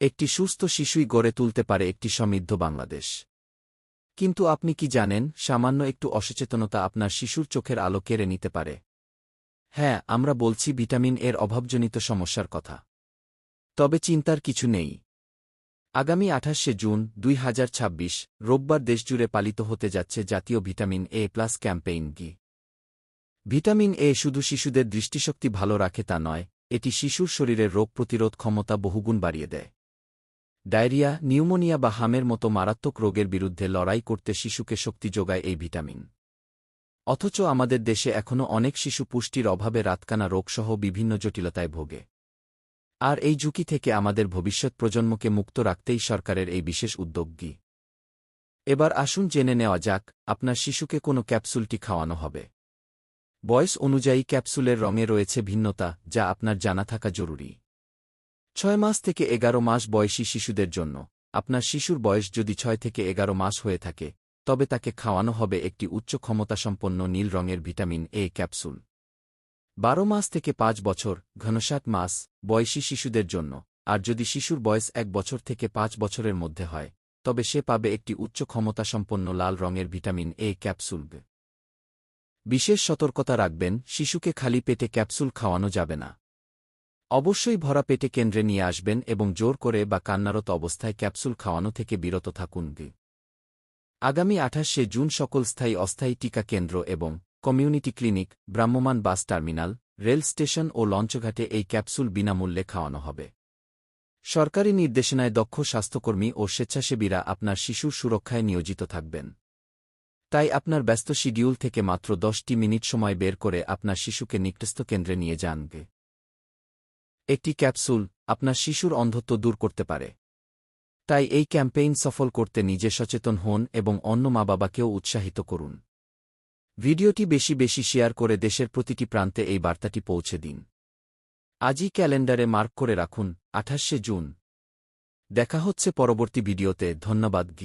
একটি সুস্থ শিশুই গড়ে তুলতে পারে একটি সমৃদ্ধ বাংলাদেশ। কিন্তু আপনি কি জানেন, সামান্য একটু অসচেতনতা আপনার শিশুর চোখের আলো কেড়ে নিতে পারে? হ্যাঁ, আমরা বলছি ভিটামিন এর অভাবজনিত সমস্যার কথা। তবে চিন্তার কিছু নেই। আগামী 28শে জুন 2026 রোববার দেশজুড়ে পালিত হতে যাচ্ছে জাতীয় ভিটামিন এ প্লাস ক্যাম্পেইন গি। ভিটামিন এ শুধু শিশুদের দৃষ্টিশক্তি ভালো রাখে তা নয়, এটি শিশুর শরীরের রোগ প্রতিরোধ ক্ষমতা বহুগুণ বাড়িয়ে দেয়। ডায়রিয়া, নিউমোনিয়া বা হামের মতো মারাত্মক রোগের বিরুদ্ধে লড়াই করতে শিশুকে শক্তি যোগায় এই ভিটামিন। অথচ আমাদের দেশে এখনও অনেক শিশু পুষ্টির অভাবে রাতকানা রোগসহ বিভিন্ন জটিলতায় ভোগে। আর এই ঝুঁকি থেকে আমাদের ভবিষ্যৎ প্রজন্মকে মুক্ত রাখতেই সরকারের এই বিশেষ উদ্যোগী। এবার আসুন জেনে নেওয়া যাক, আপনার শিশুকে কোনো ক্যাপসুলটি খাওয়ানো হবে। বয়স অনুযায়ী ক্যাপসুলের রঙে রয়েছে ভিন্নতা, যা আপনার জানা থাকা জরুরি। 6 মাস থেকে 11 মাস বয়সী শিশুদের জন্য, আপনার শিশুর বয়স যদি 6 থেকে 11 মাস হয়ে থাকে, তবে তাকে খাওয়ানো হবে একটি উচ্চ ক্ষমতাসম্পন্ন নীল রঙের ভিটামিন এ ক্যাপসুল। 12 মাস থেকে 5 বছর ঘন 7 মাস বয়সী শিশুদের জন্য, আর যদি শিশুর বয়স 1 বছর থেকে 5 বছরের মধ্যে হয়, তবে সে পাবে একটি উচ্চ ক্ষমতাসম্পন্ন লাল রঙের ভিটামিন এ ক্যাপসুল। বিশেষ সতর্কতা রাখবেন, শিশুকে খালি পেটে ক্যাপসুল খাওয়ানো যাবে না। অবশ্যই ভরা পেটে কেন্দ্রে নিয়ে আসবেন এবং জোর করে বা কান্নারত অবস্থায় ক্যাপসুল খাওয়ানো থেকে বিরত থাকুন। আগামী 28শে জুন সকল স্থায়ী অস্থায়ী টিকা কেন্দ্র এবং কমিউনিটি ক্লিনিক, ভ্রাম্যমাণ বাস টার্মিনাল, রেল স্টেশন ও লঞ্চঘাটে এই ক্যাপসুল বিনামূল্যে খাওয়ানো হবে। সরকারি নির্দেশনায় দক্ষ স্বাস্থ্যকর্মী ও স্বেচ্ছাসেবীরা আপনার শিশুর সুরক্ষায় নিয়োজিত থাকবেন। তাই আপনার ব্যস্ত শিডিউল থেকে মাত্র 10টি মিনিট সময় বের করে আপনার শিশুকে নিকটস্থ কেন্দ্রে নিয়ে যান। একটি ক্যাপসুল আপনার শিশুর অন্ধত্ব দূর করতে পারে। তাই এই ক্যাম্পেইন সফল করতে নিজে সচেতন হন এবং অন্য মা-বাবাকেও উৎসাহিত করুন। ভিডিওটি বেশি বেশি শেয়ার করে দেশের প্রতিটি প্রান্তে এই বার্তাটি পৌঁছে দিন। আজই ক্যালেন্ডারে মার্ক করে রাখুন 28শে জুন। দেখা হচ্ছে পরবর্তী ভিডিওতে। ধন্যবাদ।